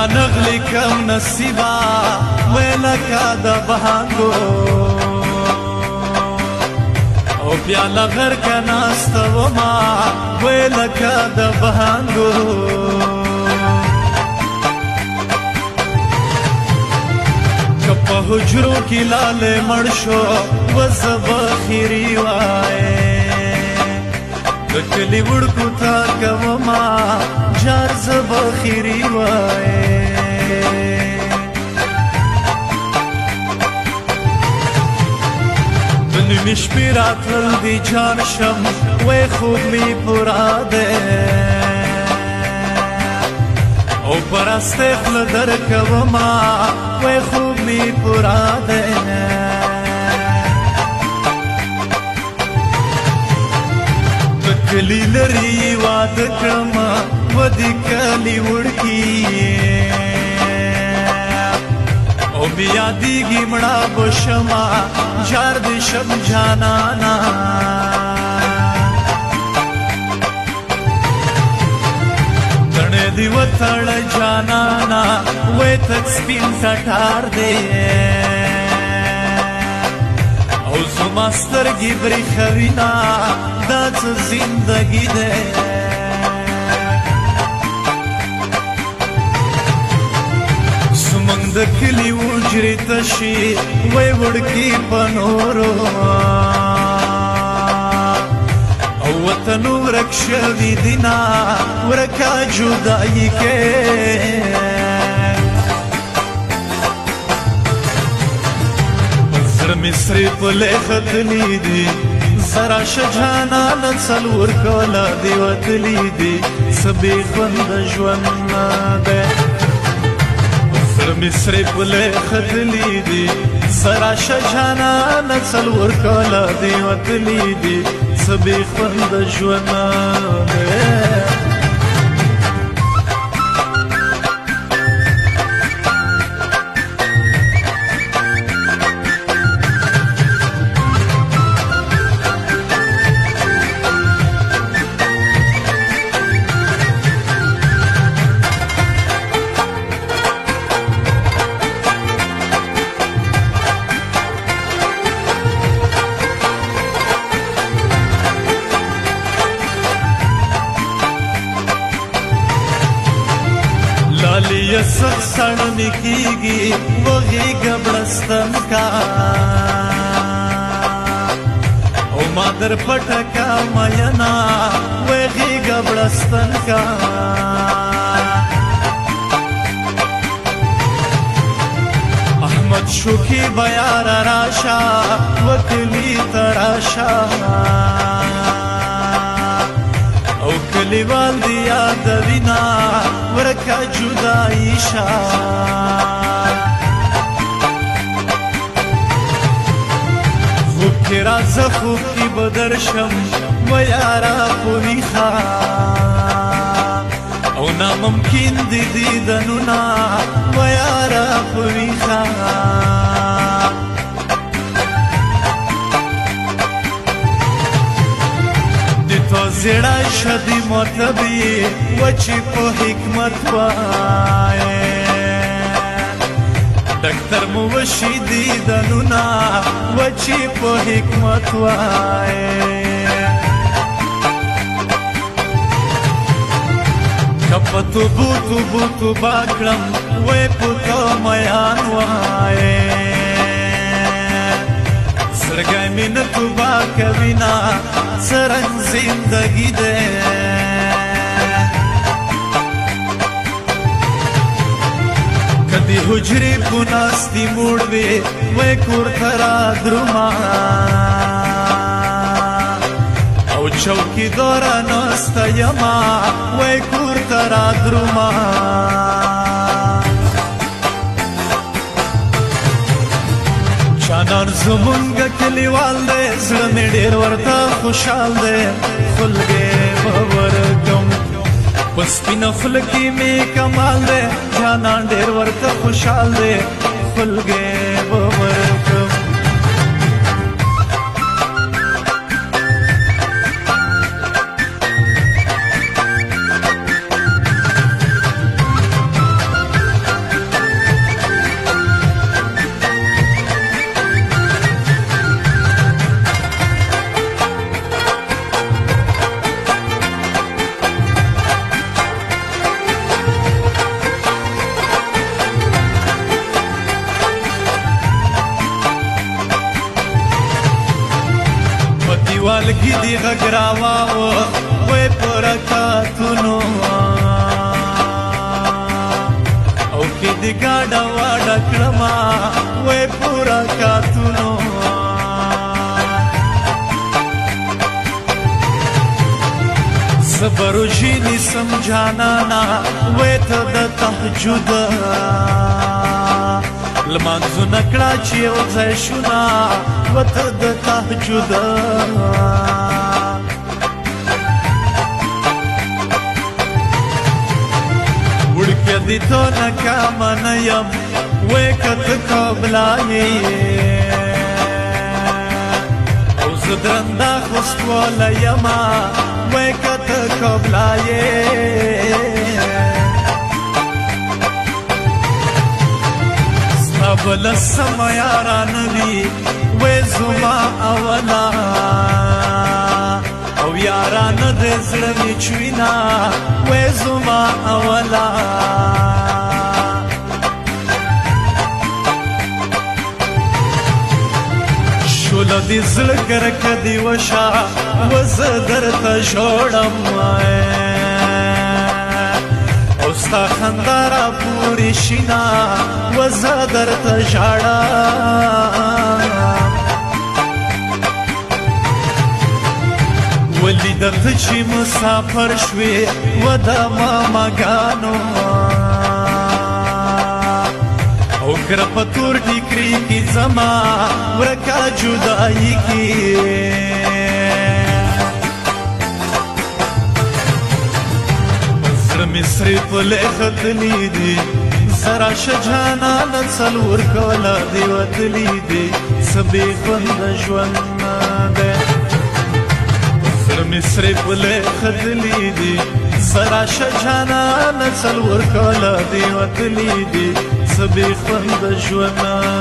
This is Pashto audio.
را نغلی کم نصیبا ویلکا دا بهانگو او پیالا غر کا ناستا وما ویلکا دا بهانگو کپا حجرو کی لال مرشو وزب خیری وائے دکلی وڑکو تا کوما جار زب خیری وائے دنمیش پیرات ولدی جان شم وی خوب می پورا دے او پرسته خل در کوما وی خوب می پورا دے کلی لری واد کرما ودی کلی وڑکی او بیا دیگی مڑا بشما جار دی شب جانانا ترنے دی وطڑ جانانا وی تک سپین کٹار دے او زماسترگی بری خوینا داز زندگی دے سمنگ دکلی وجری تشی وی وڑکی پنورو او وطنو ورک شوی دینا ورکا جدائی کے مصری پلے خطلی دی زرا شجانا نسلور کولا دی وطلی دی سبی خوند جوان دے زر مصری پلے خطلی دی زرا شجانا نسلور کولا دی وطلی دی سبی خوند جوان دے لالی سخ سڑنی کیگی وغی گبڑستن کا او مادر پٹکا مینا وغی گبڑستن کا احمد شوکی بیار راشا وکلی تراشا او کلیوال دی یاد وینا ورکا جدائی شا خوب کی راز خوب کی بدرشم و یارا پوی خوا او ناممکن دی دیدنونا و یارا پوی خوا تو زیڑا شدی مرتبی وچی پو حکمت وائے دکتر موشی دیدنونا وچی پو حکمت وائے کپ تو بوتو باکرم وی پوتو میان وائے سرگای منتو باکوینا سرنگ زندگی دے کدی حجری پناستی موڑوی وی کور ترا درما او چوکی دورا ناستا یما وی کور ترا درما چانان زمونگا کلیوال دے زلمی دیر ورطا خوشحال دے خلگے بورکم پسپین خلگی میں کمال دے چانان دیر ورطا خوشحال دے خلگے بورکم دیوالګي دی غږ راواوښت وی په رکعتونو او کې دې ګاډه واډه کړمه وی په رکعتونو صبر وشي نیسم جانانا وی ته د تهجد لمانځونه کړه چې یو ځای شونا وته د تهجد وړکیه دې تو ناکامه نه یم وی که ته قابله او زه درنده خوستواله یمه وی که ته قابله بل سم یاران دی وی زما اولا او یاران دی زړه می چوینا وی زما اولا شوله دی زړه کرکه دی وشا وزه درته ژوړم ستا خندا را پوری شینا وزه درته ژاړم ولې درته چې مسافر شوې و د ماماګانو او کره په تور ټیکري کې زما ورکه جدایي کې مصری پله ختلی دی زرا شجانا څلور کاله دی وتلی دی سبې خوند ژوند دی زر مصری پله ختلی دی زرا شجانا څلور کاله دی وتلی دی سبې خوند ژوند